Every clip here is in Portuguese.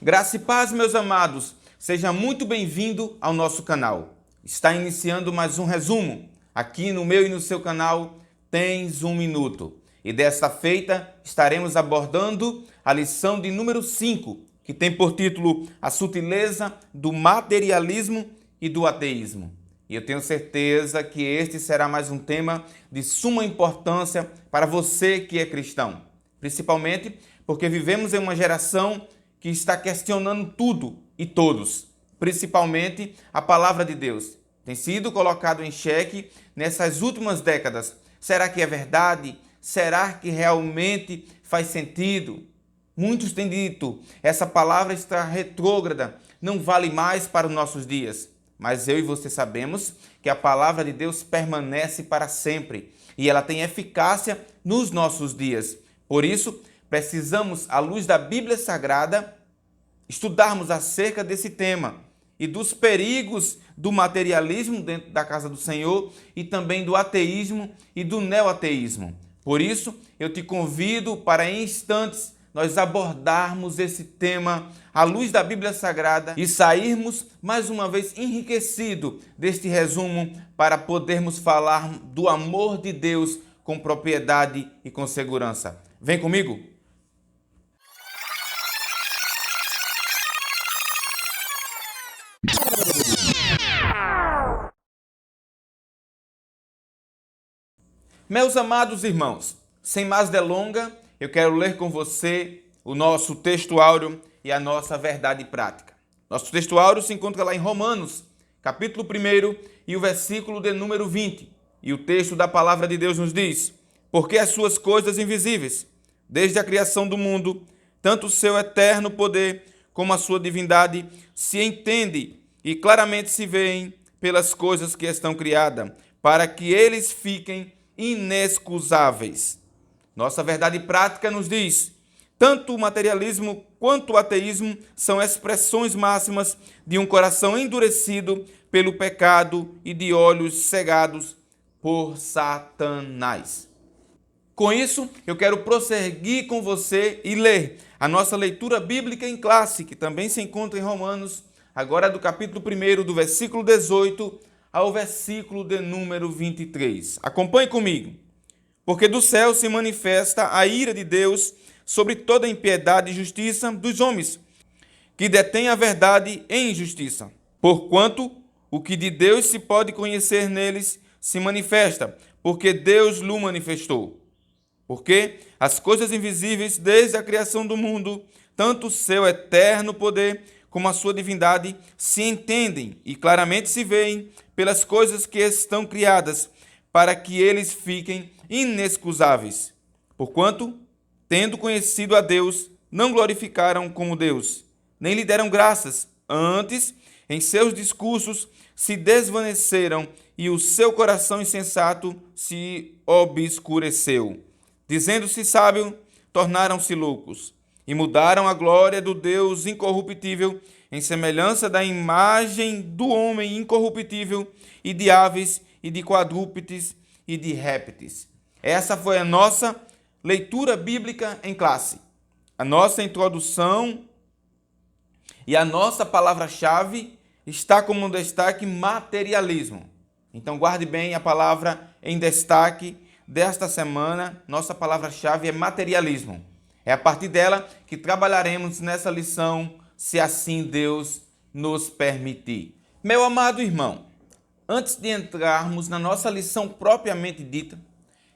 Graça e paz, meus amados. Seja muito bem-vindo ao nosso canal. Está iniciando mais um resumo. Aqui no meu e no seu canal, Tens um Minuto. E desta feita, estaremos abordando a lição de número 5, que tem por título A Sutileza do Materialismo e do Ateísmo. E eu tenho certeza que este será mais um tema de suma importância para você que é cristão. Principalmente porque vivemos em uma geração que está questionando tudo e todos, principalmente a palavra de Deus. Tem sido colocado em xeque nessas últimas décadas. Será que é verdade? Será que realmente faz sentido? Muitos têm dito, essa palavra está retrógrada, não vale mais para os nossos dias. Mas eu e você sabemos que a palavra de Deus permanece para sempre e ela tem eficácia nos nossos dias. Por isso, precisamos, à luz da Bíblia Sagrada, estudarmos acerca desse tema e dos perigos do materialismo dentro da casa do Senhor e também do ateísmo e do neoateísmo. Por isso, eu te convido para em instantes nós abordarmos esse tema à luz da Bíblia Sagrada e sairmos mais uma vez enriquecido deste resumo para podermos falar do amor de Deus com propriedade e com segurança. Vem comigo! Meus amados irmãos, sem mais delonga, eu quero ler com você o nosso texto áureo e a nossa verdade prática. Nosso texto áureo se encontra lá em Romanos, capítulo 1 e o versículo de número 20. E o texto da palavra de Deus nos diz: porque as suas coisas invisíveis, desde a criação do mundo, tanto o seu eterno poder como a sua divindade, se entende e claramente se veem pelas coisas que estão criadas, para que eles fiquem inexcusáveis. Nossa verdade prática nos diz: tanto o materialismo quanto o ateísmo são expressões máximas de um coração endurecido pelo pecado e de olhos cegados por Satanás. Com isso, eu quero prosseguir com você e ler a nossa leitura bíblica em classe, que também se encontra em Romanos, agora do capítulo 1, do versículo 18 ao versículo de número 23. Acompanhe comigo. Porque do céu se manifesta a ira de Deus sobre toda a impiedade e justiça dos homens, que detêm a verdade em injustiça. Porquanto o que de Deus se pode conhecer neles se manifesta, porque Deus lhe manifestou. Porque as coisas invisíveis desde a criação do mundo, tanto o seu eterno poder como a sua divindade, se entendem e claramente se veem pelas coisas que estão criadas, para que eles fiquem inexcusáveis. Porquanto, tendo conhecido a Deus, não glorificaram como Deus, nem lhe deram graças, antes, em seus discursos, se desvaneceram e o seu coração insensato se obscureceu. Dizendo-se sábio, tornaram-se loucos e mudaram a glória do Deus incorruptível em semelhança da imagem do homem incorruptível e de aves e de quadrúpedes e de répteis. Essa foi a nossa leitura bíblica em classe. A nossa introdução e a nossa palavra-chave está como destaque materialismo. Então guarde bem a palavra em destaque desta semana. Nossa palavra-chave é materialismo. É a partir dela que trabalharemos nessa lição, se assim Deus nos permitir. Meu amado irmão, antes de entrarmos na nossa lição propriamente dita,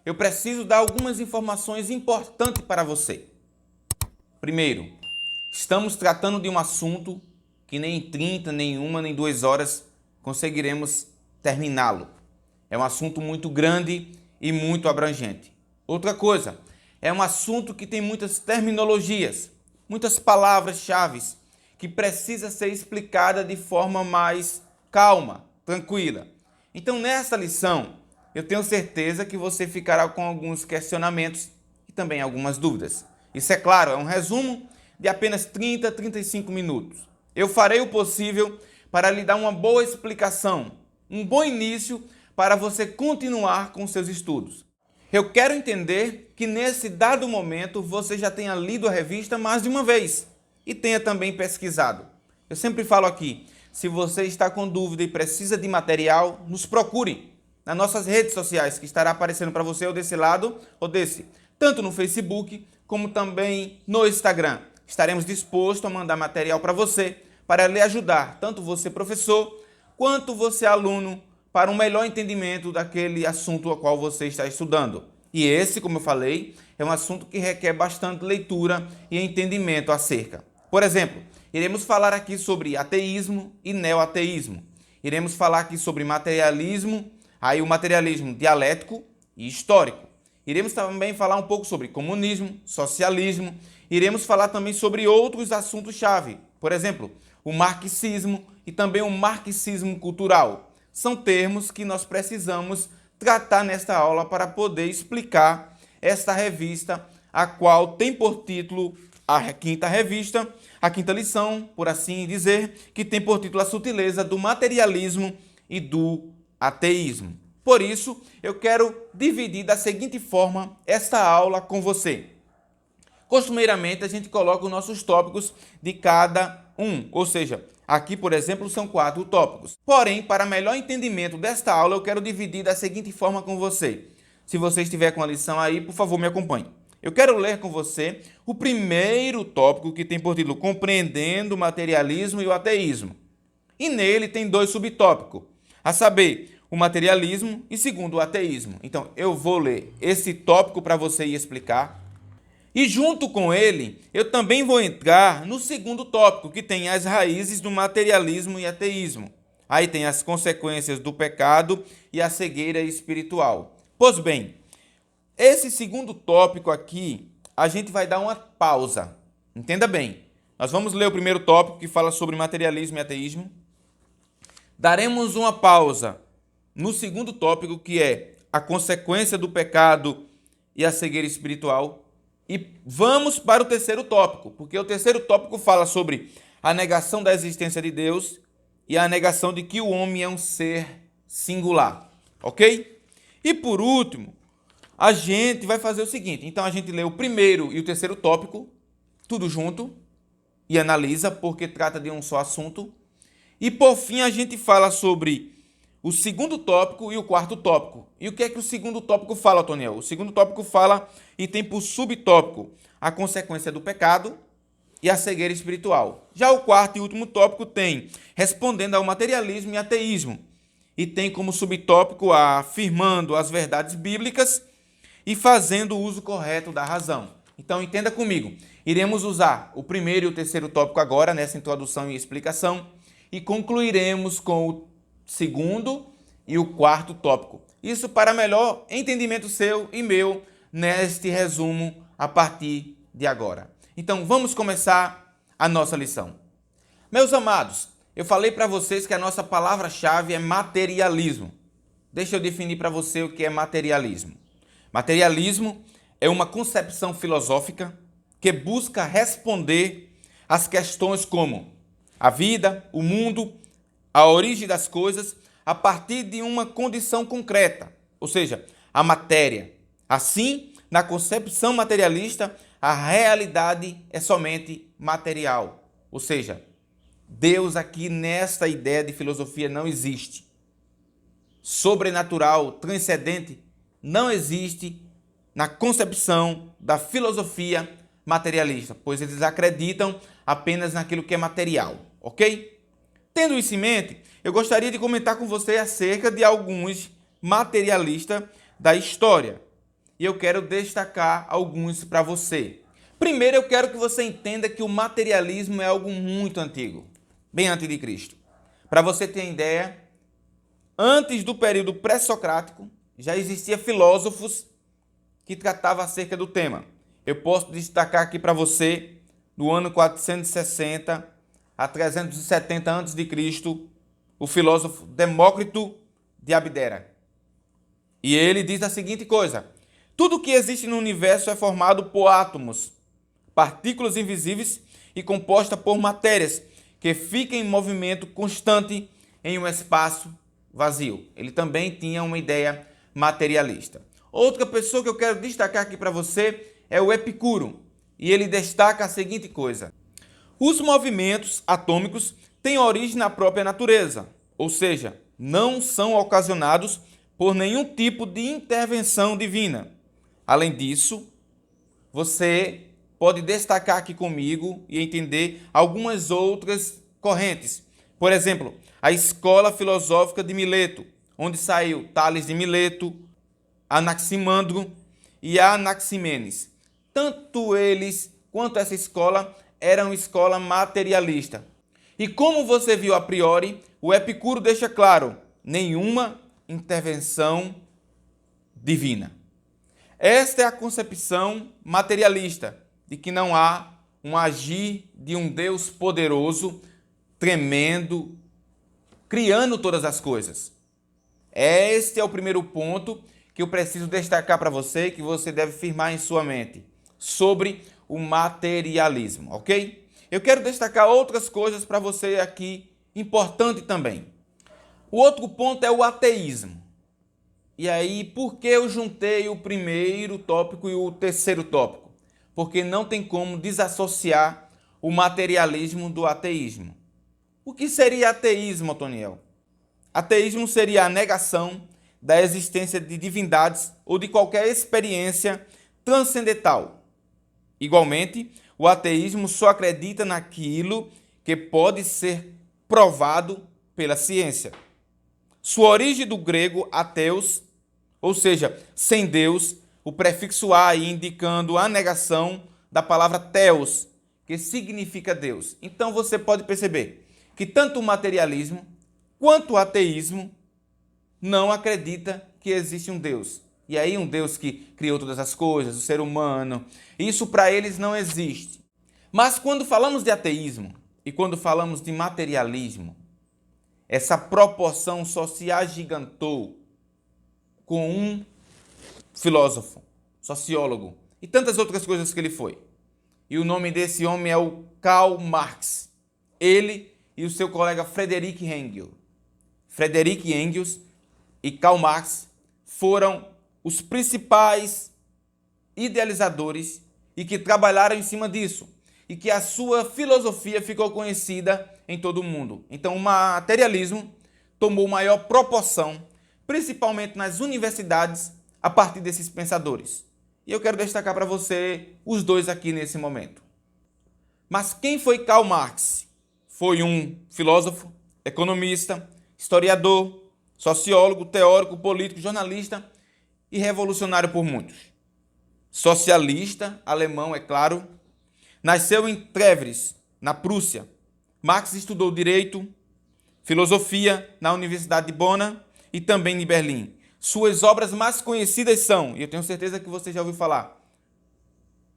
eu preciso dar algumas informações importantes para você. Primeiro, estamos tratando de um assunto que nem em 30, nem 1, nem 2 horas conseguiremos terminá-lo. É um assunto muito grande e muito abrangente. Outra coisa, é um assunto que tem muitas terminologias, muitas palavras-chave que precisa ser explicada de forma mais calma, tranquila. Então, nessa lição, eu tenho certeza que você ficará com alguns questionamentos e também algumas dúvidas. Isso, é claro, é um resumo de apenas 30 a 35 minutos. Eu farei o possível para lhe dar uma boa explicação, um bom início para você continuar com seus estudos. Eu quero entender que nesse dado momento você já tenha lido a revista mais de uma vez e tenha também pesquisado. Eu sempre falo aqui, se você está com dúvida e precisa de material, nos procure nas nossas redes sociais, que estará aparecendo para você ou desse lado ou desse, tanto no Facebook como também no Instagram. Estaremos dispostos a mandar material para você, para lhe ajudar, tanto você professor, quanto você aluno, para um melhor entendimento daquele assunto ao qual você está estudando. E esse, como eu falei, é um assunto que requer bastante leitura e entendimento acerca. Por exemplo, iremos falar aqui sobre ateísmo e neoateísmo. Iremos falar aqui sobre materialismo, aí o materialismo dialético e histórico. Iremos também falar um pouco sobre comunismo, socialismo. Iremos falar também sobre outros assuntos-chave. Por exemplo, o marxismo e também o marxismo cultural. São termos que nós precisamos tratar nesta aula para poder explicar esta revista, a qual tem por título a quinta revista, a quinta lição, por assim dizer, que tem por título a sutileza do materialismo e do ateísmo. Por isso, eu quero dividir da seguinte forma esta aula com você. Costumeiramente, a gente coloca os nossos tópicos de cada um, ou seja, aqui, por exemplo, são 4 tópicos. Porém, para melhor entendimento desta aula, eu quero dividir da seguinte forma com você. Se você estiver com a lição aí, por favor, me acompanhe. Eu quero ler com você o primeiro tópico, que tem por título Compreendendo o Materialismo e o Ateísmo. E nele tem 2 subtópicos, a saber, o materialismo e segundo, o ateísmo. Então, eu vou ler esse tópico para você ir explicar. E junto com ele, eu também vou entrar no segundo tópico, que tem as raízes do materialismo e ateísmo. Aí tem as consequências do pecado e a cegueira espiritual. Pois bem, esse segundo tópico aqui, a gente vai dar uma pausa. Entenda bem. Nós vamos ler o primeiro tópico, que fala sobre materialismo e ateísmo. Daremos uma pausa no segundo tópico, que é a consequência do pecado e a cegueira espiritual. E vamos para o terceiro tópico, porque o terceiro tópico fala sobre a negação da existência de Deus e a negação de que o homem é um ser singular, ok? E por último, a gente vai fazer o seguinte, então a gente lê o primeiro e o terceiro tópico, tudo junto, e analisa, porque trata de um só assunto. E por fim a gente fala sobre o segundo tópico e o quarto tópico. E o que é que o segundo tópico fala, Toniel? O segundo tópico fala e tem por subtópico a consequência do pecado e a cegueira espiritual. Já o quarto e último tópico tem respondendo ao materialismo e ateísmo. E tem como subtópico afirmando as verdades bíblicas e fazendo o uso correto da razão. Então entenda comigo, iremos usar o primeiro e o terceiro tópico agora nessa introdução e explicação e concluiremos com o segundo e o quarto tópico. Isso para melhor entendimento seu e meu neste resumo a partir de agora. Então vamos começar a nossa lição. Meus amados, eu falei para vocês que a nossa palavra-chave é materialismo. Deixa eu definir para você o que é materialismo. Materialismo é uma concepção filosófica que busca responder às questões como a vida, o mundo, a origem das coisas a partir de uma condição concreta, ou seja, a matéria. Assim, na concepção materialista, a realidade é somente material, ou seja, Deus aqui nesta ideia de filosofia não existe. Sobrenatural, transcendente, não existe na concepção da filosofia materialista, pois eles acreditam apenas naquilo que é material, ok? Tendo isso em mente, eu gostaria de comentar com você acerca de alguns materialistas da história. E eu quero destacar alguns para você. Primeiro, eu quero que você entenda que o materialismo é algo muito antigo, bem antes de Cristo. Para você ter ideia, antes do período pré-socrático, já existiam filósofos que tratavam acerca do tema. Eu posso destacar aqui para você, no ano 460 a 370 a.C., o filósofo Demócrito de Abdera. E ele diz a seguinte coisa: tudo que existe no universo é formado por átomos, partículas invisíveis e composta por matérias que ficam em movimento constante em um espaço vazio. Ele também tinha uma ideia materialista. Outra pessoa que eu quero destacar aqui para você é o Epicuro. E ele destaca a seguinte coisa: Os movimentos atômicos têm origem na própria natureza, ou seja, não são ocasionados por nenhum tipo de intervenção divina. Além disso, você pode destacar aqui comigo e entender algumas outras correntes. Por exemplo, a escola filosófica de Mileto, onde saiu Tales de Mileto, Anaximandro e Anaximenes. Tanto eles quanto essa escola eram escola materialista. E como você viu a priori, o Epicuro deixa claro, nenhuma intervenção divina. Esta é a concepção materialista, de que não há um agir de um Deus poderoso, tremendo, criando todas as coisas. Este é o primeiro ponto que eu preciso destacar para você e que você deve firmar em sua mente, sobre o materialismo, ok? Eu quero destacar outras coisas para você aqui, importante também. O outro ponto é o ateísmo. E aí, por que eu juntei o primeiro tópico e o terceiro tópico? Porque não tem como desassociar o materialismo do ateísmo. O que seria ateísmo, Otoniel? Ateísmo seria a negação da existência de divindades ou de qualquer experiência transcendental. Igualmente, o ateísmo só acredita naquilo que pode ser provado pela ciência. Sua origem do grego ateus, ou seja, sem Deus, o prefixo a indicando a negação da palavra theos, que significa Deus. Então você pode perceber que tanto o materialismo quanto o ateísmo não acredita que existe um Deus. E aí um Deus que criou todas as coisas, o ser humano, isso para eles não existe. Mas quando falamos de ateísmo e quando falamos de materialismo, essa proporção só se agigantou com um filósofo, sociólogo e tantas outras coisas que ele foi. E o nome desse homem é o Karl Marx. Ele e o seu colega Friedrich Engels. Friedrich Engels e Karl Marx foram os principais idealizadores e que trabalharam em cima disso. E que a sua filosofia ficou conhecida em todo o mundo. Então o materialismo tomou maior proporção, principalmente nas universidades, a partir desses pensadores. E eu quero destacar para você os dois aqui nesse momento. Mas quem foi Karl Marx? Foi um filósofo, economista, historiador, sociólogo, teórico, político, jornalista e revolucionário por muitos. Socialista, alemão, é claro. Nasceu em Trèves, na Prússia. Marx estudou direito, filosofia na Universidade de Bona e também em Berlim. Suas obras mais conhecidas são, e eu tenho certeza que você já ouviu falar,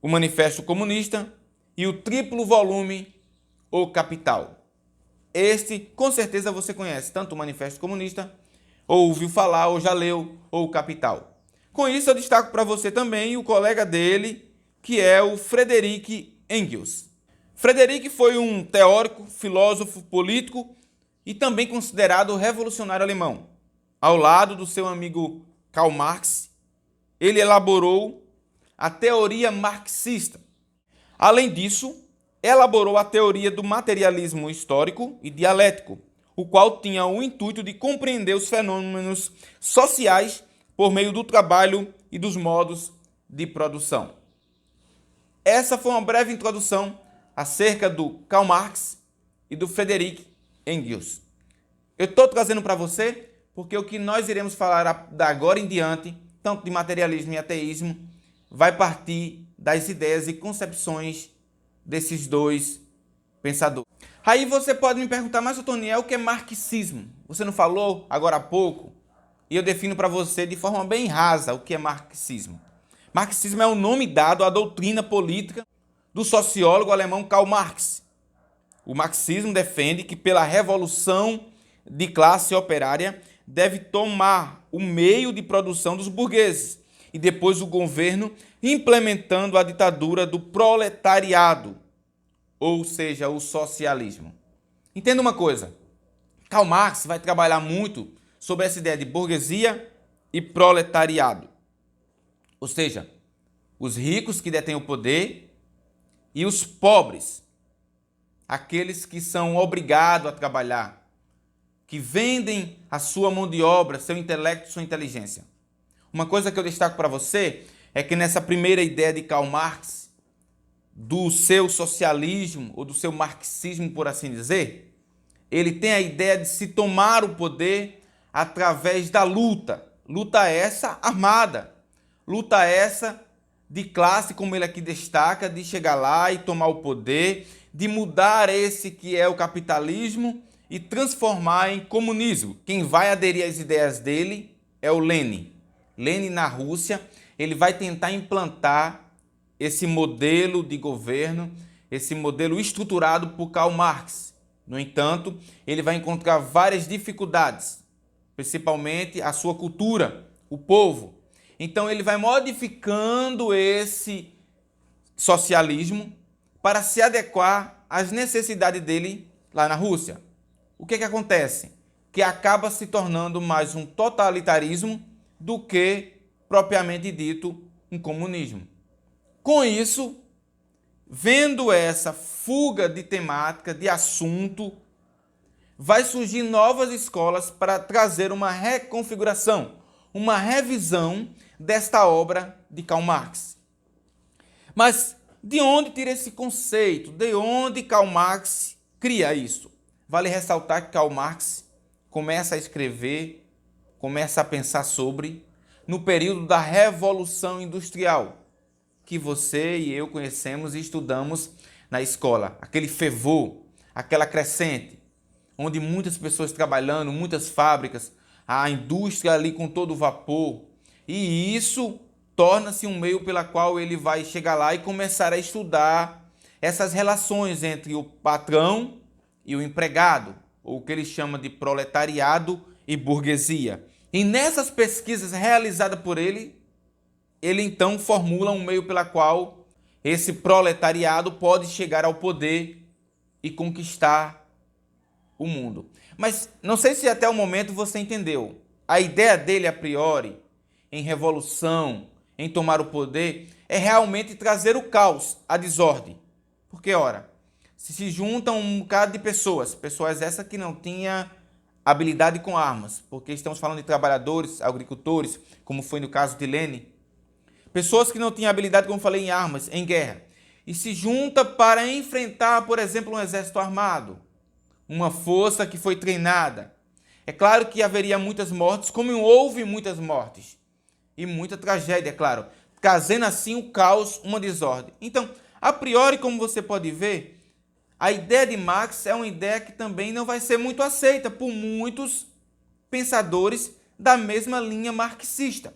o Manifesto Comunista e o triplo volume O Capital. Este, com certeza, você conhece, tanto o Manifesto Comunista, ou ouviu falar, ou já leu, ou o Capital. Com isso, eu destaco para você também o colega dele, que é o Friedrich Engels. Friedrich foi um teórico, filósofo, político e também considerado revolucionário alemão. Ao lado do seu amigo Karl Marx, ele elaborou a teoria marxista. Além disso, elaborou a teoria do materialismo histórico e dialético, o qual tinha o intuito de compreender os fenômenos sociais por meio do trabalho e dos modos de produção. Essa foi uma breve introdução acerca do Karl Marx e do Friedrich Engels. Eu estou trazendo para você porque o que nós iremos falar da agora em diante, tanto de materialismo e ateísmo, vai partir das ideias e concepções desses dois pensadores. Aí você pode me perguntar, mas Otoniel, o que é marxismo? Você não falou agora há pouco? E eu defino para você de forma bem rasa o que é marxismo. Marxismo é o nome dado à doutrina política do sociólogo alemão Karl Marx. O marxismo defende que pela revolução de classe operária deve tomar o meio de produção dos burgueses e depois o governo implementando a ditadura do proletariado, ou seja, o socialismo. Entenda uma coisa, Karl Marx vai trabalhar muito sobre essa ideia de burguesia e proletariado, ou seja, os ricos que detêm o poder e os pobres aqueles que são obrigados a trabalhar, que vendem a sua mão de obra, seu intelecto, sua inteligência. Uma coisa que eu destaco para você é que nessa primeira ideia de Karl Marx, do seu socialismo ou do seu marxismo, por assim dizer, ele tem a ideia de se tomar o poder através da luta. Luta essa armada, luta essa de classe, como ele aqui destaca, de chegar lá e tomar o poder, de mudar esse que é o capitalismo e transformar em comunismo. Quem vai aderir às ideias dele é o Lenin. Lenin, na Rússia, ele vai tentar implantar esse modelo de governo, esse modelo estruturado por Karl Marx. No entanto, ele vai encontrar várias dificuldades, principalmente a sua cultura, o povo. Então ele vai modificando esse socialismo para se adequar às necessidades dele lá na Rússia. O que acontece? Que acaba se tornando mais um totalitarismo do que, propriamente dito, um comunismo. Com isso, vendo essa fuga de temática, de assunto, vai surgir novas escolas para trazer uma reconfiguração, uma revisão desta obra de Karl Marx. Mas de onde tira esse conceito? De onde Karl Marx cria isso? Vale ressaltar que Karl Marx começa a escrever, começa a pensar sobre, no período da Revolução Industrial, que você e eu conhecemos e estudamos na escola. Aquele fervor, aquela crescente, onde muitas pessoas trabalhando, muitas fábricas, a indústria ali com todo o vapor. E isso torna-se um meio pela qual ele vai chegar lá e começar a estudar essas relações entre o patrão e o empregado, ou o que ele chama de proletariado e burguesia. E nessas pesquisas realizadas por ele então formula um meio pela qual esse proletariado pode chegar ao poder e conquistar o mundo. Mas não sei se até o momento você entendeu. A ideia dele, a priori, em revolução, em tomar o poder, é realmente trazer o caos, a desordem. Porque, ora, se juntam um bocado de pessoas essas que não tinham habilidade com armas, porque estamos falando de trabalhadores, agricultores, como foi no caso de Lenin, pessoas que não tinham habilidade, como falei, em armas, em guerra, e se junta para enfrentar, por exemplo, um exército armado, uma força que foi treinada. É claro que haveria muitas mortes, como houve muitas mortes, e muita tragédia, é claro, trazendo assim o caos, uma desordem. Então, a priori, como você pode ver, a ideia de Marx é uma ideia que também não vai ser muito aceita por muitos pensadores da mesma linha marxista.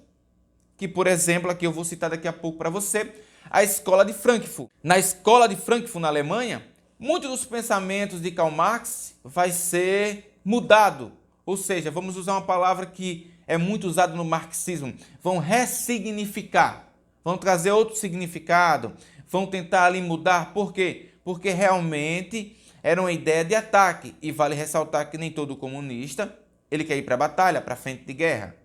Que, por exemplo, aqui eu vou citar daqui a pouco para você, a Escola de Frankfurt. Na Escola de Frankfurt, na Alemanha, muitos dos pensamentos de Karl Marx vai ser mudado. Ou seja, vamos usar uma palavra que é muito usada no marxismo, vão ressignificar, vão trazer outro significado, vão tentar ali mudar. Por quê? Porque realmente era uma ideia de ataque. E vale ressaltar que nem todo comunista ele quer ir para a batalha, para a frente de guerra.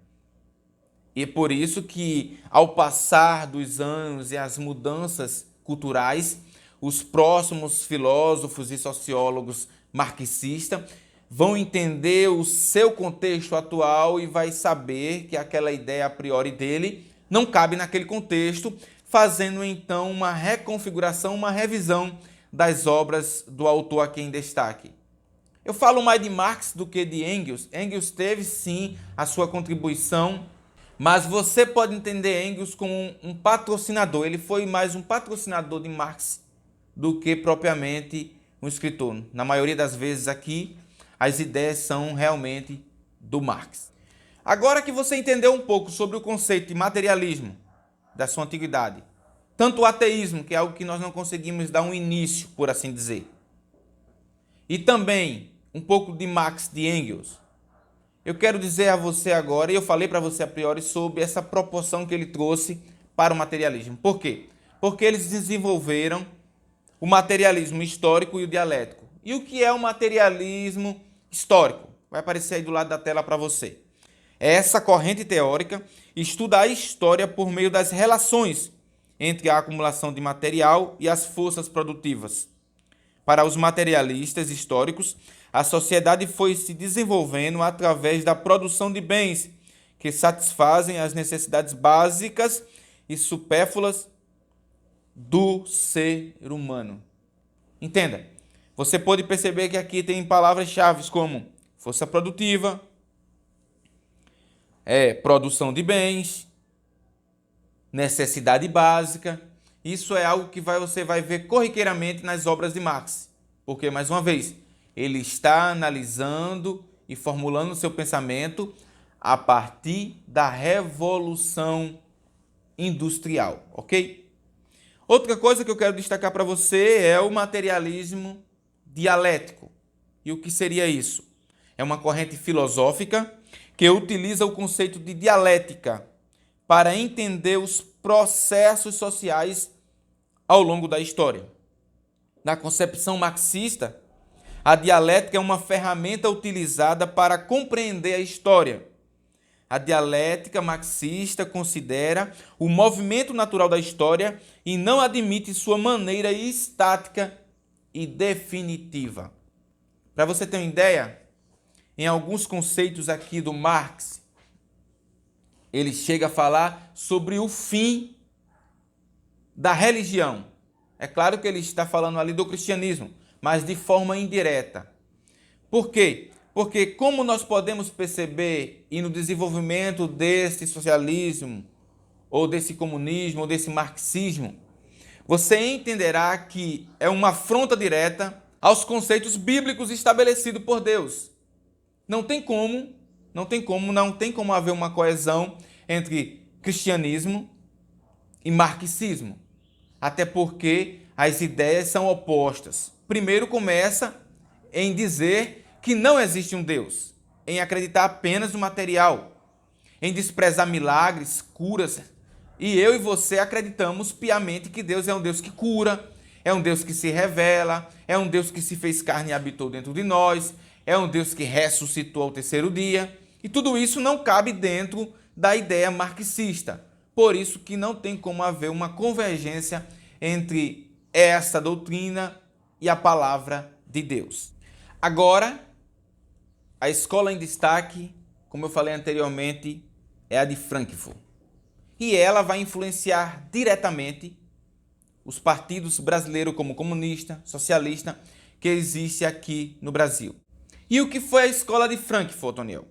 E é por isso que, ao passar dos anos e as mudanças culturais, os próximos filósofos e sociólogos marxistas vão entender o seu contexto atual e vai saber que aquela ideia a priori dele não cabe naquele contexto, fazendo então uma reconfiguração, uma revisão das obras do autor aqui em destaque. Eu falo mais de Marx do que de Engels. Engels teve sim a sua contribuição, mas você pode entender Engels como um patrocinador. Ele foi mais um patrocinador de Marx do que propriamente um escritor. Na maioria das vezes aqui, as ideias são realmente do Marx. Agora que você entendeu um pouco sobre o conceito de materialismo da sua antiguidade, tanto o ateísmo, que é algo que nós não conseguimos dar um início, por assim dizer, e também um pouco de Marx, de Engels, eu quero dizer a você agora, e eu falei para você a priori, sobre essa proporção que ele trouxe para o materialismo. Por quê? Porque eles desenvolveram o materialismo histórico e o dialético. E o que é o materialismo histórico? Vai aparecer aí do lado da tela para você. Essa corrente teórica estuda a história por meio das relações entre a acumulação de material e as forças produtivas. Para os materialistas históricos, a sociedade foi se desenvolvendo através da produção de bens que satisfazem as necessidades básicas e supérfluas do ser humano. Entenda, você pode perceber que aqui tem palavras-chave como força produtiva, produção de bens, necessidade básica. Isso é algo que você vai ver corriqueiramente nas obras de Marx. Porque, mais uma vez, ele está analisando e formulando o seu pensamento a partir da Revolução Industrial, ok? Outra coisa que eu quero destacar para você é o materialismo dialético. E o que seria isso? É uma corrente filosófica que utiliza o conceito de dialética para entender os processos sociais ao longo da história. Na concepção marxista, a dialética é uma ferramenta utilizada para compreender a história. A dialética marxista considera o movimento natural da história e não admite sua maneira estática e definitiva. Para você ter uma ideia, em alguns conceitos aqui do Marx, ele chega a falar sobre o fim da religião. É claro que ele está falando ali do cristianismo, mas de forma indireta. Por quê? Porque como nós podemos perceber e no desenvolvimento desse socialismo, ou desse comunismo, ou desse marxismo, você entenderá que é uma afronta direta aos conceitos bíblicos estabelecidos por Deus. Não tem como haver uma coesão entre cristianismo e marxismo. Até porque as ideias são opostas. Primeiro começa em dizer que não existe um Deus, em acreditar apenas no material, em desprezar milagres, curas. E eu e você acreditamos piamente que Deus é um Deus que cura, é um Deus que se revela, é um Deus que se fez carne e habitou dentro de nós, é um Deus que ressuscitou ao terceiro dia. E tudo isso não cabe dentro da ideia marxista. Por isso que não tem como haver uma convergência entre essa doutrina e a palavra de Deus. Agora, a escola em destaque, como eu falei anteriormente, é a de Frankfurt. E ela vai influenciar diretamente os partidos brasileiros como comunista, socialista, que existe aqui no Brasil. E o que foi a escola de Frankfurt, Toniel?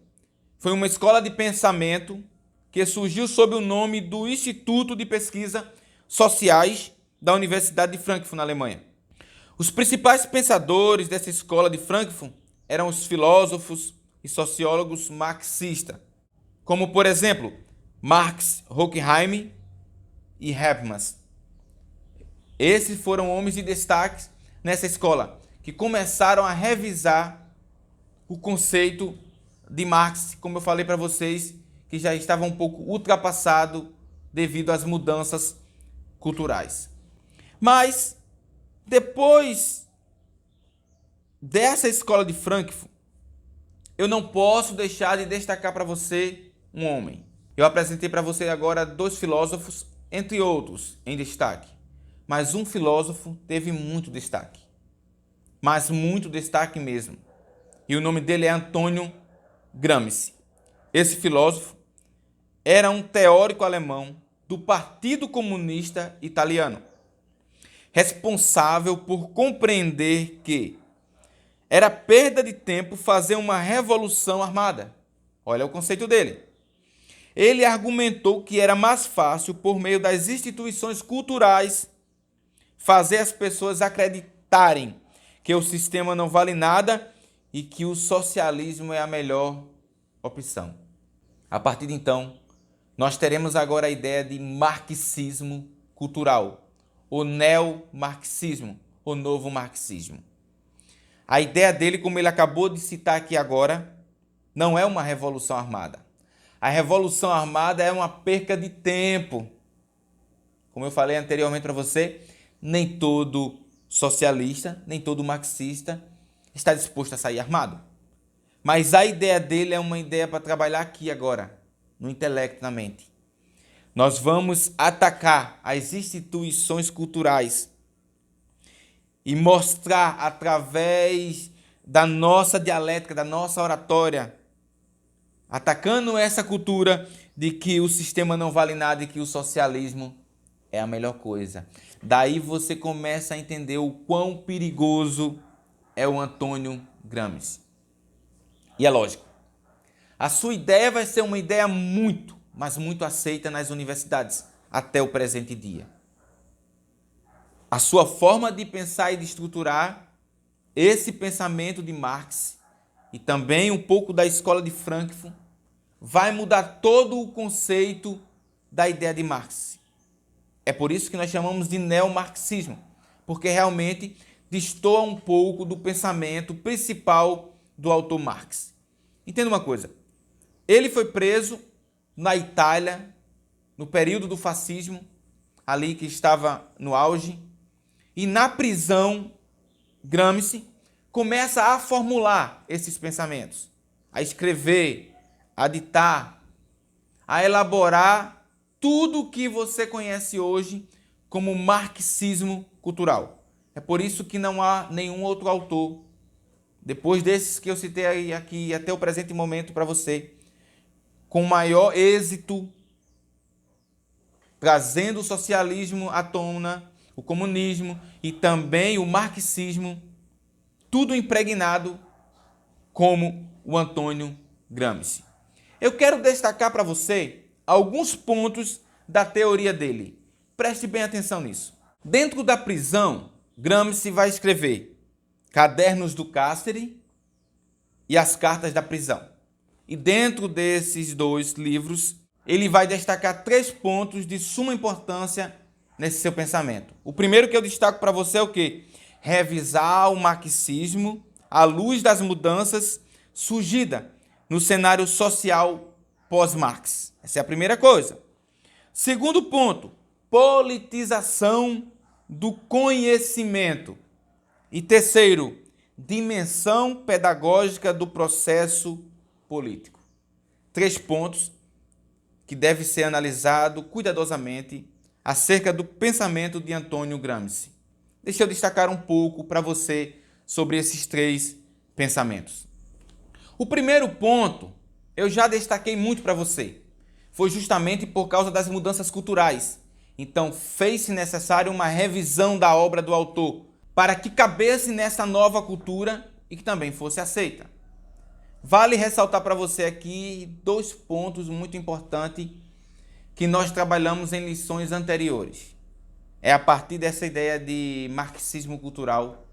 Foi uma escola de pensamento que surgiu sob o nome do Instituto de Pesquisas Sociais da Universidade de Frankfurt, na Alemanha. Os principais pensadores dessa escola de Frankfurt eram os filósofos e sociólogos marxistas, como, por exemplo, Marx, Horkheim e Habermas. Esses foram homens de destaque nessa escola, que começaram a revisar o conceito de Marx, como eu falei para vocês, que já estava um pouco ultrapassado devido às mudanças culturais. Mas, depois dessa escola de Frankfurt, eu não posso deixar de destacar para você um homem. Eu apresentei para você agora 2 filósofos, entre outros, em destaque. Mas um filósofo teve muito destaque. Mas muito destaque mesmo. E o nome dele é Antônio Gramsci. Esse filósofo era um teórico alemão do Partido Comunista Italiano, responsável por compreender que era perda de tempo fazer uma revolução armada. Olha o conceito dele. Ele argumentou que era mais fácil, por meio das instituições culturais, fazer as pessoas acreditarem que o sistema não vale nada e que o socialismo é a melhor opção. A partir de então, nós teremos agora a ideia de marxismo cultural, o neomarxismo, o novo marxismo. A ideia dele, como ele acabou de citar aqui agora, não é uma revolução armada. A revolução armada é uma perca de tempo. Como eu falei anteriormente para você, nem todo socialista, nem todo marxista está disposto a sair armado. Mas a ideia dele é uma ideia para trabalhar aqui agora, no intelecto, na mente. Nós vamos atacar as instituições culturais e mostrar através da nossa dialética, da nossa oratória, atacando essa cultura de que o sistema não vale nada e que o socialismo é a melhor coisa. Daí você começa a entender o quão perigoso é o Antônio Gramsci. E é lógico, a sua ideia vai ser uma ideia muito, mas muito aceita nas universidades até o presente dia. A sua forma de pensar e de estruturar esse pensamento de Marx e também um pouco da escola de Frankfurt vai mudar todo o conceito da ideia de Marx. É por isso que nós chamamos de neomarxismo, porque realmente destoa um pouco do pensamento principal do autor Marx. Entenda uma coisa, ele foi preso na Itália, no período do fascismo, ali que estava no auge, e na prisão, Gramsci começa a formular esses pensamentos, a escrever, a ditar, a elaborar tudo o que você conhece hoje como marxismo cultural. É por isso que não há nenhum outro autor, depois desses que eu citei aqui até o presente momento para você, com maior êxito, trazendo o socialismo à tona, o comunismo e também o marxismo, tudo impregnado como o Antônio Gramsci. Eu quero destacar para você alguns pontos da teoria dele. Preste bem atenção nisso. Dentro da prisão, Gramsci vai escrever Cadernos do Cárcere e As Cartas da Prisão. E dentro desses dois livros, ele vai destacar 3 pontos de suma importância nesse seu pensamento. O primeiro que eu destaco para você é o quê? Revisar o marxismo à luz das mudanças surgidas no cenário social pós-Marx. Essa é a primeira coisa. Segundo ponto, politização do conhecimento. E terceiro, dimensão pedagógica do processo político. 3 pontos que devem ser analisados cuidadosamente acerca do pensamento de Antônio Gramsci. Deixa eu destacar um pouco para você sobre esses 3 pensamentos. O primeiro ponto, eu já destaquei muito para você. Foi justamente por causa das mudanças culturais. Então, fez-se necessário uma revisão da obra do autor para que cabesse nessa nova cultura e que também fosse aceita. Vale ressaltar para você aqui 2 pontos muito importantes que nós trabalhamos em lições anteriores. É a partir dessa ideia de marxismo cultural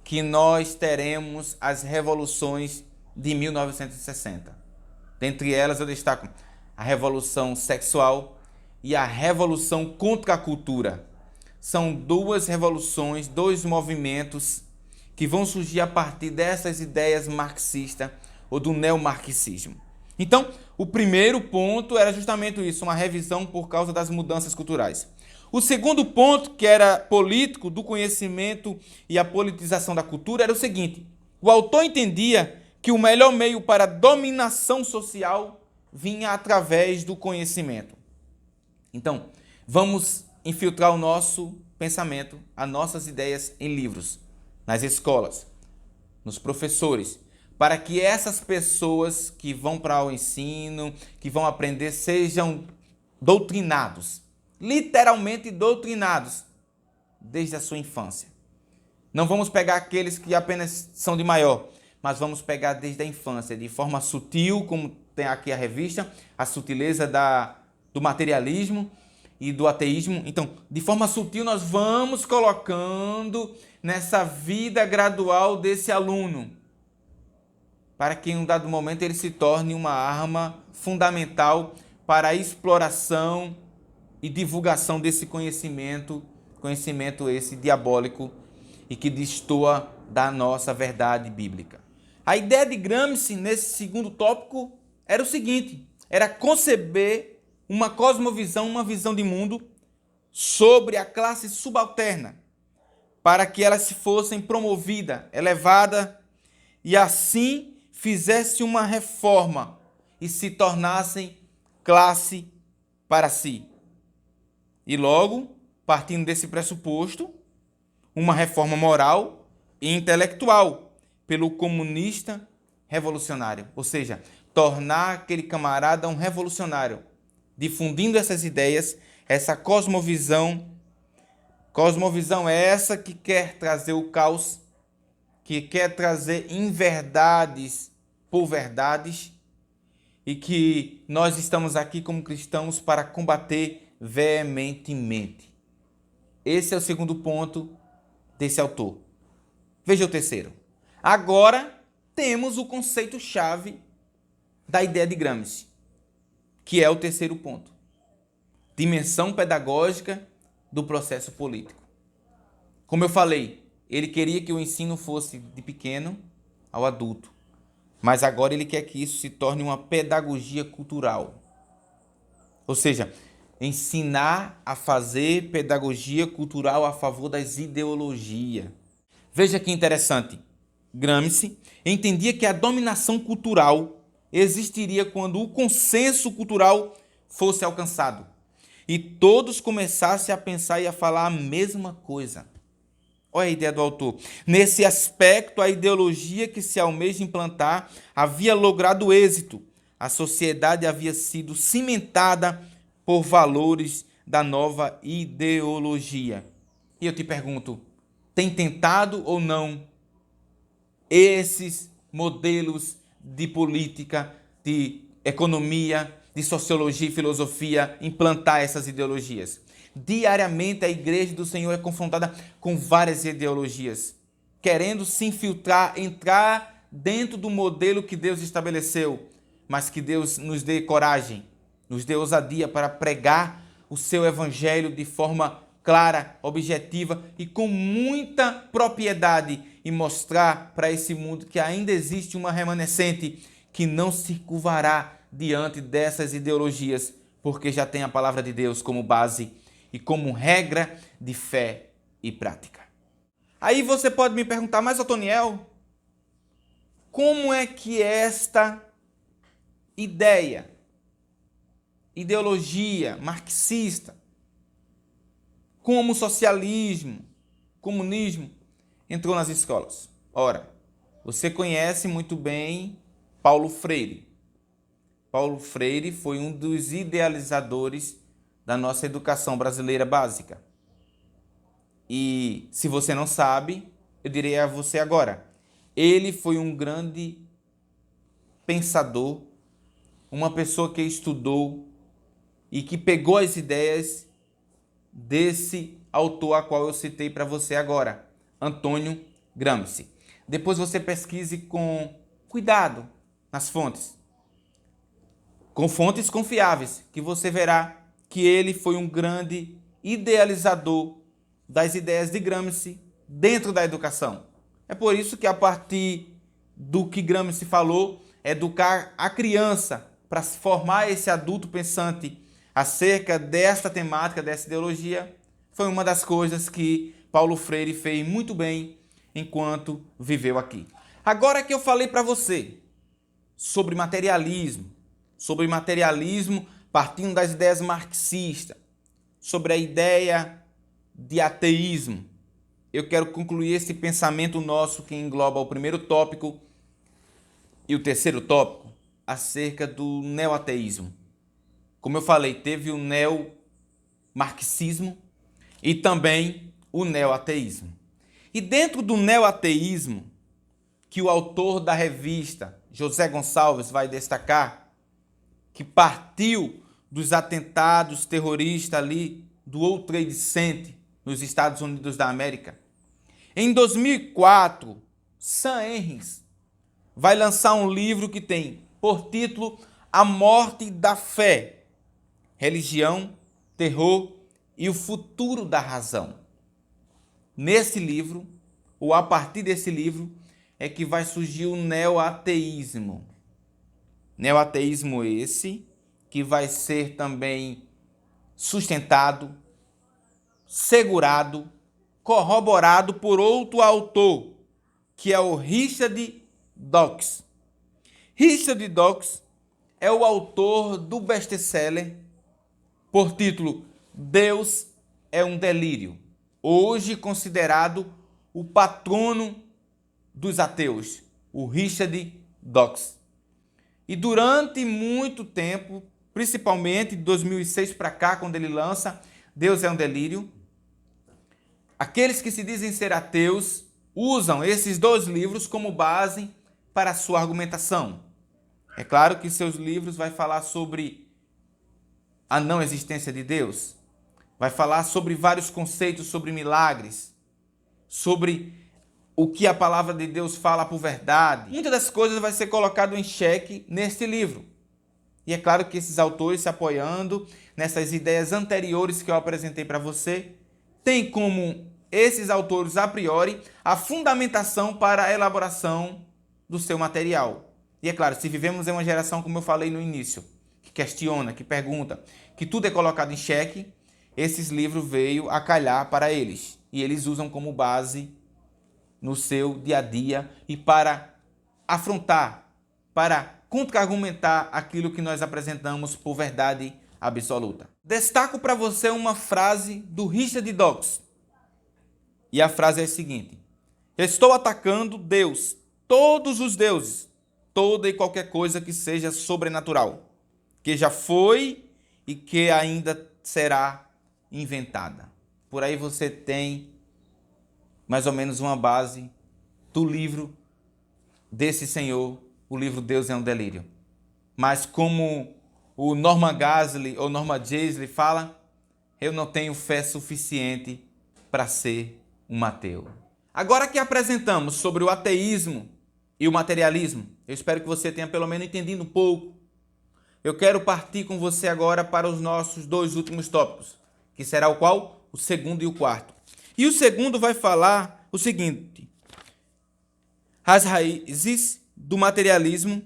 que nós teremos as revoluções de 1960. Dentre elas eu destaco a Revolução Sexual e a Revolução contra a Cultura. São 2 revoluções, 2 movimentos que vão surgir a partir dessas ideias marxistas ou do neomarxismo. Então, o primeiro ponto era justamente isso, uma revisão por causa das mudanças culturais. O segundo ponto, que era político, do conhecimento e a politização da cultura, era o seguinte: o autor entendia que o melhor meio para a dominação social vinha através do conhecimento. Então, vamos infiltrar o nosso pensamento, as nossas ideias em livros, nas escolas, nos professores, para que essas pessoas que vão para o ensino, que vão aprender, sejam doutrinados, literalmente doutrinados, desde a sua infância. Não vamos pegar aqueles que apenas são de maior, mas vamos pegar desde a infância, de forma sutil, como tem aqui a revista, a sutileza do materialismo e do ateísmo. Então, de forma sutil, nós vamos colocando nessa vida gradual desse aluno, para que em um dado momento ele se torne uma arma fundamental para a exploração e divulgação desse conhecimento esse diabólico e que destoa da nossa verdade bíblica. A ideia de Gramsci nesse segundo tópico era o seguinte: era conceber uma cosmovisão, uma visão de mundo sobre a classe subalterna, para que elas fossem promovidas, elevadas e assim fizesse uma reforma e se tornassem classe para si. E logo, partindo desse pressuposto, uma reforma moral e intelectual pelo comunista revolucionário. Ou seja, tornar aquele camarada um revolucionário, difundindo essas ideias, essa cosmovisão. Cosmovisão é essa que quer trazer o caos, que quer trazer inverdades por verdades, e que nós estamos aqui como cristãos para combater veementemente. Esse é o segundo ponto desse autor. Veja o terceiro. Agora temos o conceito-chave da ideia de Gramsci, que é o terceiro ponto. Dimensão pedagógica do processo político. Como eu falei, ele queria que o ensino fosse de pequeno ao adulto, mas agora ele quer que isso se torne uma pedagogia cultural. Ou seja, ensinar a fazer pedagogia cultural a favor das ideologias. Veja que interessante. Gramsci entendia que a dominação cultural existiria quando o consenso cultural fosse alcançado e todos começassem a pensar e a falar a mesma coisa. Olha a ideia do autor. Nesse aspecto, a ideologia que se almeja implantar havia logrado êxito. A sociedade havia sido cimentada por valores da nova ideologia. E eu te pergunto, tem tentado ou não esses modelos de política, de economia, de sociologia e filosofia implantar essas ideologias? Diariamente a igreja do Senhor é confrontada com várias ideologias, querendo se infiltrar, entrar dentro do modelo que Deus estabeleceu, mas que Deus nos dê coragem, nos dê ousadia para pregar o seu evangelho de forma clara, objetiva e com muita propriedade e mostrar para esse mundo que ainda existe uma remanescente que não se curvará diante dessas ideologias, porque já tem a palavra de Deus como base e como regra de fé e prática. Aí você pode me perguntar, mas Otoniel, como é que esta ideologia marxista, como o socialismo, comunismo, entrou nas escolas? Ora, você conhece muito bem Paulo Freire. Paulo Freire foi um dos idealizadores da nossa educação brasileira básica. E se você não sabe, eu direi a você agora. Ele foi um grande pensador, uma pessoa que estudou e que pegou as ideias desse autor a qual eu citei para você agora, Antônio Gramsci. Depois você pesquise com cuidado nas fontes, com fontes confiáveis, que você verá que ele foi um grande idealizador das ideias de Gramsci dentro da educação. É por isso que a partir do que Gramsci falou, educar a criança para formar esse adulto pensante acerca desta temática, dessa ideologia, foi uma das coisas que Paulo Freire fez muito bem enquanto viveu aqui. Agora que eu falei para você sobre materialismo partindo das ideias marxistas, sobre a ideia de ateísmo, eu quero concluir esse pensamento nosso que engloba o primeiro tópico e o terceiro tópico acerca do neoateísmo. Como eu falei, teve o neomarxismo e também o neoateísmo. E dentro do neoateísmo, que o autor da revista, José Gonçalves, vai destacar, que partiu dos atentados terroristas ali do World Trade Center nos Estados Unidos da América. Em 2004, Sam Harris vai lançar um livro que tem por título A Morte da Fé, Religião, Terror e o Futuro da Razão. Nesse livro, ou a partir desse livro, é que vai surgir o neoateísmo. Neoateísmo esse que vai ser também sustentado, segurado, corroborado por outro autor, que é o Richard Dawkins. Richard Dawkins é o autor do best-seller por título Deus é um Delírio. hoje considerado o patrono dos ateus, o Richard Dawkins. E durante muito tempo, principalmente de 2006 para cá, quando ele lança Deus é um Delírio, aqueles que se dizem ser ateus usam esses dois livros como base para a sua argumentação. É claro que seus livros vai falar sobre a não existência de Deus, vai falar sobre vários conceitos sobre milagres, sobre o que a palavra de Deus fala por verdade. Muitas das coisas vai ser colocado em xeque neste livro. E é claro que esses autores, se apoiando nessas ideias anteriores que eu apresentei para você, tem como esses autores, a priori, a fundamentação para a elaboração do seu material. E é claro, se vivemos em uma geração, como eu falei no início, que questiona, que pergunta, que tudo é colocado em xeque, esses livros veio a calhar para eles. E eles usam como base no seu dia a dia e para afrontar, para contra-argumentar aquilo que nós apresentamos por verdade absoluta. Destaco para você uma frase do Richard Dawkins. E a frase é a seguinte: estou atacando Deus, todos os deuses, toda e qualquer coisa que seja sobrenatural, que já foi e que ainda será inventada. Por aí você tem mais ou menos uma base do livro desse senhor, o livro Deus é um Delírio. Mas como o Norman Geisler ou Norman Geisler fala, eu não tenho fé suficiente para ser um ateu. Agora que apresentamos sobre o ateísmo e o materialismo, eu espero que você tenha pelo menos entendido um pouco. Eu quero partir com você agora para os nossos dois últimos tópicos, que será o qual? O segundo e o quarto. E o segundo vai falar o seguinte: as raízes do materialismo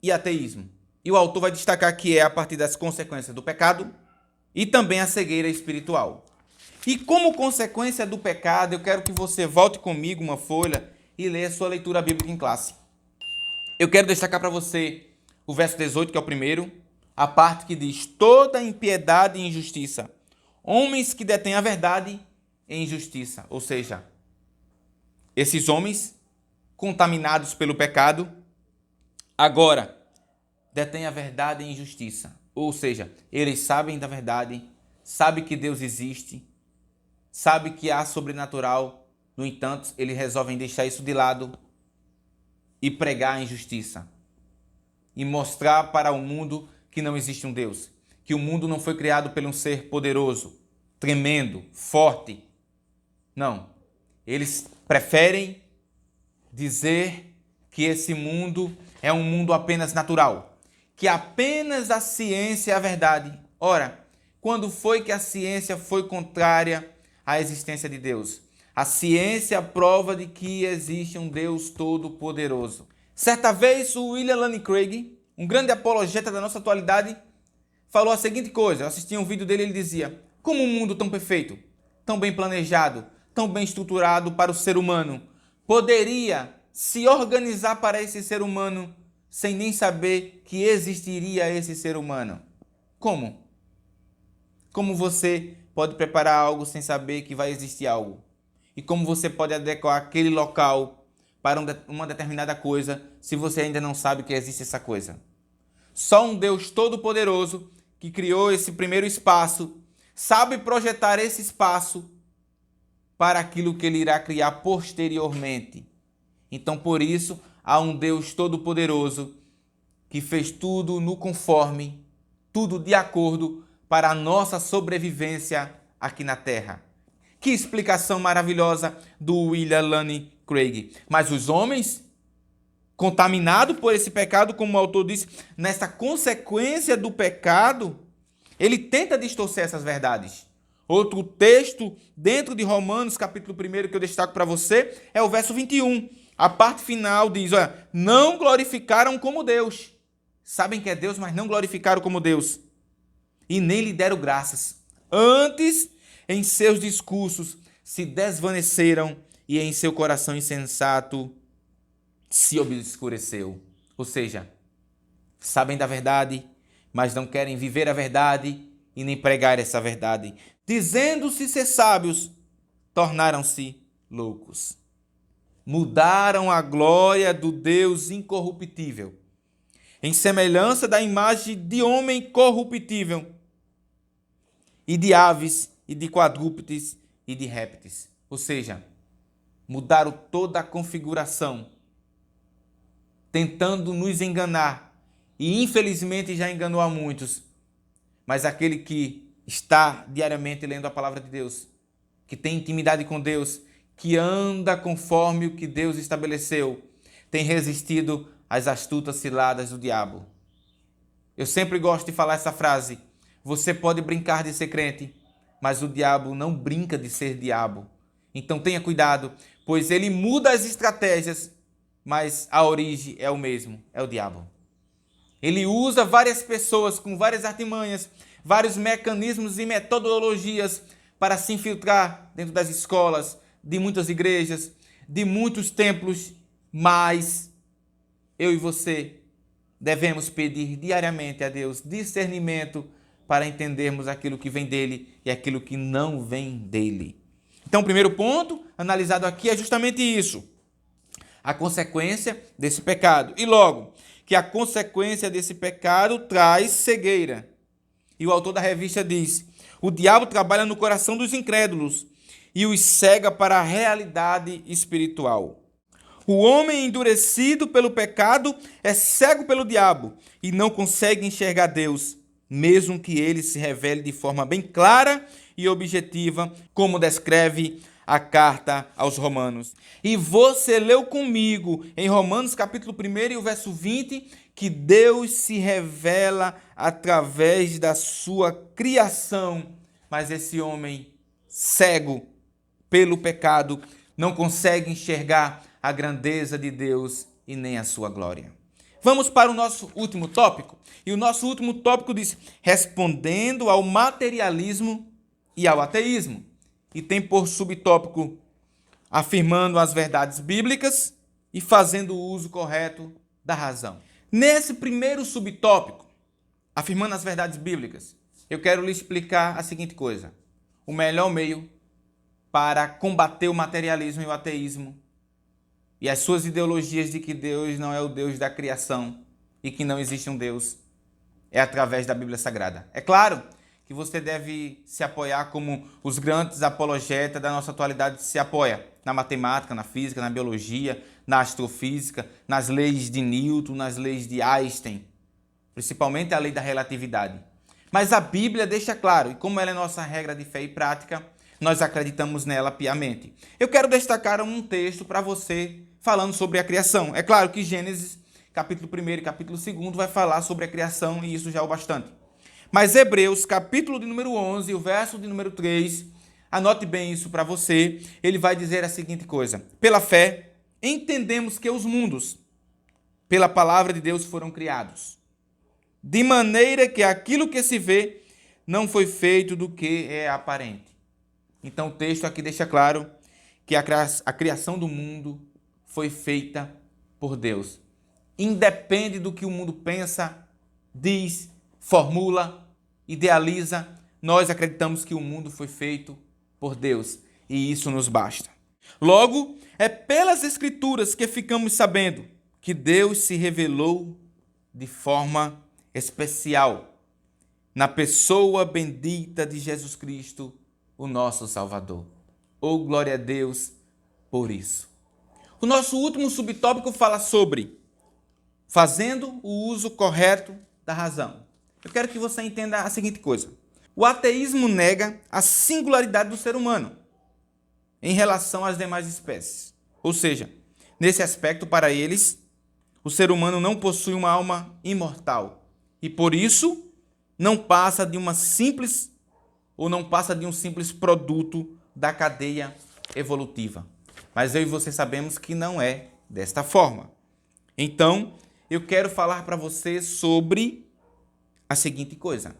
e ateísmo. E o autor vai destacar que é a partir das consequências do pecado e também a cegueira espiritual. E como consequência do pecado, eu quero que você volte comigo uma folha e leia a sua leitura bíblica em classe. Eu quero destacar para você o verso 18, que é o primeiro, a parte que diz: toda impiedade e injustiça, homens que detêm a verdade em injustiça. Ou seja, esses homens contaminados pelo pecado, agora detêm a verdade em injustiça. Ou seja, eles sabem da verdade, sabem que Deus existe, sabem que há sobrenatural, no entanto, eles resolvem deixar isso de lado e pregar a injustiça. E mostrar para o mundo que não existe um Deus, que o mundo não foi criado por um ser poderoso, tremendo, forte. Não, eles preferem dizer que esse mundo é um mundo apenas natural, que apenas a ciência é a verdade. Ora, quando foi que a ciência foi contrária à existência de Deus? A ciência prova de que existe um Deus todo-poderoso. Certa vez, o William Lane Craig, um grande apologeta da nossa atualidade, falou a seguinte coisa. Eu assisti um vídeo dele e ele dizia: como um mundo tão perfeito, tão bem planejado, tão bem estruturado para o ser humano, poderia se organizar para esse ser humano sem nem saber que existiria esse ser humano? Como? Como você pode preparar algo sem saber que vai existir algo? E como você pode adequar aquele local para uma determinada coisa se você ainda não sabe que existe essa coisa? Só um Deus todo-poderoso que criou esse primeiro espaço sabe projetar esse espaço para aquilo que ele irá criar posteriormente. Então, por isso, há um Deus todo-poderoso que fez tudo no conforme, tudo de acordo para a nossa sobrevivência aqui na Terra. Que explicação maravilhosa do William Lane Craig. Mas os homens, contaminados por esse pecado, como o autor disse, nessa consequência do pecado, ele tenta distorcer essas verdades. Outro texto dentro de Romanos, capítulo 1, que eu destaco para você, é o verso 21. A parte final diz: olha, não glorificaram como Deus. Sabem que é Deus, mas não glorificaram como Deus. E nem lhe deram graças. Antes, em seus discursos, se desvaneceram e em seu coração insensato se obscureceu. Ou seja, sabem da verdade, mas não querem viver a verdade e nem pregar essa verdade. Dizendo-se ser sábios, tornaram-se loucos. Mudaram a glória do Deus incorruptível, em semelhança da imagem de homem corruptível, e de aves, e de quadrúpedes, e de répteis. Ou seja, mudaram toda a configuração, tentando nos enganar, e infelizmente já enganou a muitos. Mas aquele que está diariamente lendo a palavra de Deus, que tem intimidade com Deus, que anda conforme o que Deus estabeleceu, tem resistido às astutas ciladas do diabo. Eu sempre gosto de falar essa frase: você pode brincar de ser crente, mas o diabo não brinca de ser diabo. Então tenha cuidado, pois ele muda as estratégias, mas a origem é o mesmo, é o diabo. Ele usa várias pessoas com várias artimanhas, vários mecanismos e metodologias para se infiltrar dentro das escolas, de muitas igrejas, de muitos templos, mas eu e você devemos pedir diariamente a Deus discernimento para entendermos aquilo que vem dele e aquilo que não vem dele. Então, o primeiro ponto analisado aqui é justamente isso: a consequência desse pecado. E logo, que a consequência desse pecado traz cegueira. E o autor da revista diz: o diabo trabalha no coração dos incrédulos e os cega para a realidade espiritual. O homem endurecido pelo pecado é cego pelo diabo e não consegue enxergar Deus, mesmo que ele se revele de forma bem clara e objetiva, como descreve a carta aos Romanos. E você leu comigo em Romanos capítulo 1 e o verso 20, que Deus se revela através da sua criação, mas esse homem cego pelo pecado não consegue enxergar a grandeza de Deus e nem a sua glória. Vamos para o nosso último tópico. E o nosso último tópico diz: respondendo ao materialismo e ao ateísmo. E tem por subtópico: afirmando as verdades bíblicas e fazendo o uso correto da razão. Nesse primeiro subtópico, afirmando as verdades bíblicas, eu quero lhe explicar a seguinte coisa: o melhor meio para combater o materialismo e o ateísmo e as suas ideologias de que Deus não é o Deus da criação e que não existe um Deus é através da Bíblia Sagrada. É claro que você deve se apoiar como os grandes apologetas da nossa atualidade se apoia na matemática, na física, na biologia, na astrofísica, nas leis de Newton, nas leis de Einstein, principalmente a lei da relatividade. Mas a Bíblia deixa claro, e como ela é nossa regra de fé e prática, nós acreditamos nela piamente. Eu quero destacar um texto para você falando sobre a criação. É claro que Gênesis, capítulo 1 e capítulo 2, vai falar sobre a criação e isso já é o bastante. Mas Hebreus, capítulo de número 11, o verso de número 3, anote bem isso para você, ele vai dizer a seguinte coisa: pela fé, entendemos que os mundos, pela palavra de Deus, foram criados, de maneira que aquilo que se vê não foi feito do que é aparente. Então o texto aqui deixa claro que a criação do mundo foi feita por Deus. Independe do que o mundo pensa, diz, formula, idealiza, nós acreditamos que o mundo foi feito por Deus e isso nos basta. Logo, é pelas Escrituras que ficamos sabendo que Deus se revelou de forma especial na pessoa bendita de Jesus Cristo, o nosso Salvador. Oh, glória a Deus por isso. O nosso último subtópico fala sobre fazendo o uso correto da razão. Eu quero que você entenda a seguinte coisa: o ateísmo nega a singularidade do ser humano em relação às demais espécies. Ou seja, nesse aspecto, para eles, o ser humano não possui uma alma imortal e, por isso, não passa de um simples produto da cadeia evolutiva. Mas eu e você sabemos que não é desta forma. Então, eu quero falar para você sobre a seguinte coisa: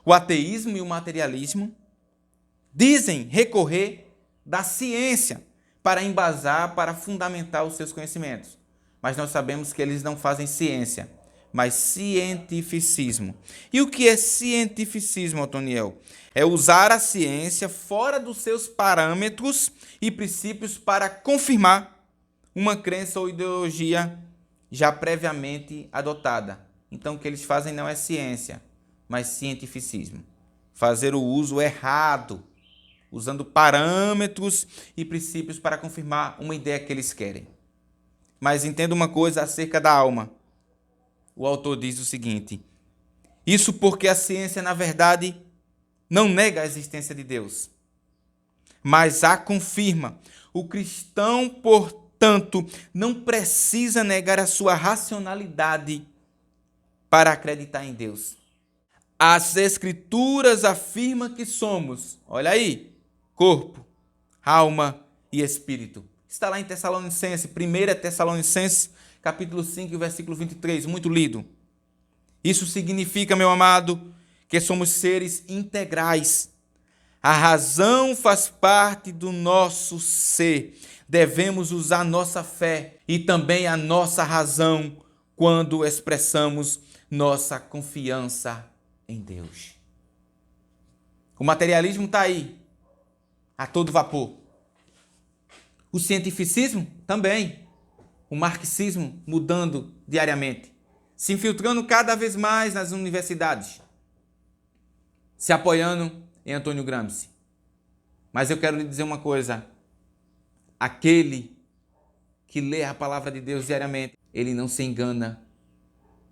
o ateísmo e o materialismo dizem recorrer da ciência para embasar, para fundamentar os seus conhecimentos. Mas nós sabemos que eles não fazem ciência, mas cientificismo. E o que é cientificismo, Otoniel? É usar a ciência fora dos seus parâmetros e princípios para confirmar uma crença ou ideologia já previamente adotada. Então, o que eles fazem não é ciência, mas cientificismo. Fazer o uso errado, usando parâmetros e princípios para confirmar uma ideia que eles querem. Mas entenda uma coisa acerca da alma. O autor diz o seguinte: isso porque a ciência, na verdade, não nega a existência de Deus, mas a confirma. O cristão, portanto, não precisa negar a sua racionalidade para acreditar em Deus. As Escrituras afirmam que somos, olha aí, corpo, alma e espírito. Está lá em Tessalonicenses, 1 Tessalonicenses, capítulo 5, versículo 23, muito lido. Isso significa, meu amado, que somos seres integrais. A razão faz parte do nosso ser. Devemos usar nossa fé e também a nossa razão quando expressamos nossa confiança em Deus. O materialismo está aí, a todo vapor. O cientificismo também. O marxismo mudando diariamente, se infiltrando cada vez mais nas universidades, se apoiando em Antônio Gramsci. Mas eu quero lhe dizer uma coisa: aquele que lê a palavra de Deus diariamente, ele não se engana,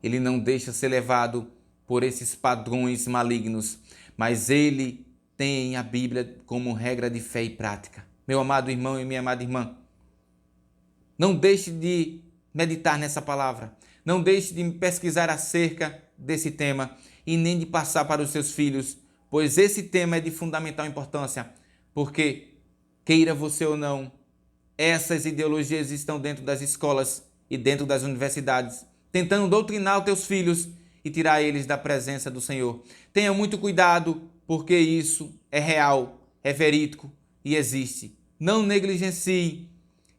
ele não deixa ser levado por esses padrões malignos, mas ele tem a Bíblia como regra de fé e prática. Meu amado irmão e minha amada irmã, não deixe de meditar nessa palavra. Não deixe de pesquisar acerca desse tema e nem de passar para os seus filhos, pois esse tema é de fundamental importância, porque, queira você ou não, essas ideologias estão dentro das escolas e dentro das universidades, tentando doutrinar os teus filhos e tirar eles da presença do Senhor. Tenha muito cuidado, porque isso é real, é verídico e existe. Não negligencie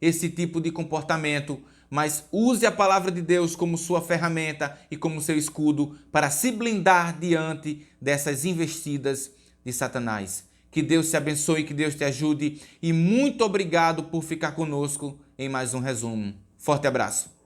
esse tipo de comportamento, mas use a palavra de Deus como sua ferramenta e como seu escudo para se blindar diante dessas investidas de Satanás. Que Deus te abençoe, que Deus te ajude e muito obrigado por ficar conosco em mais um resumo. Forte abraço.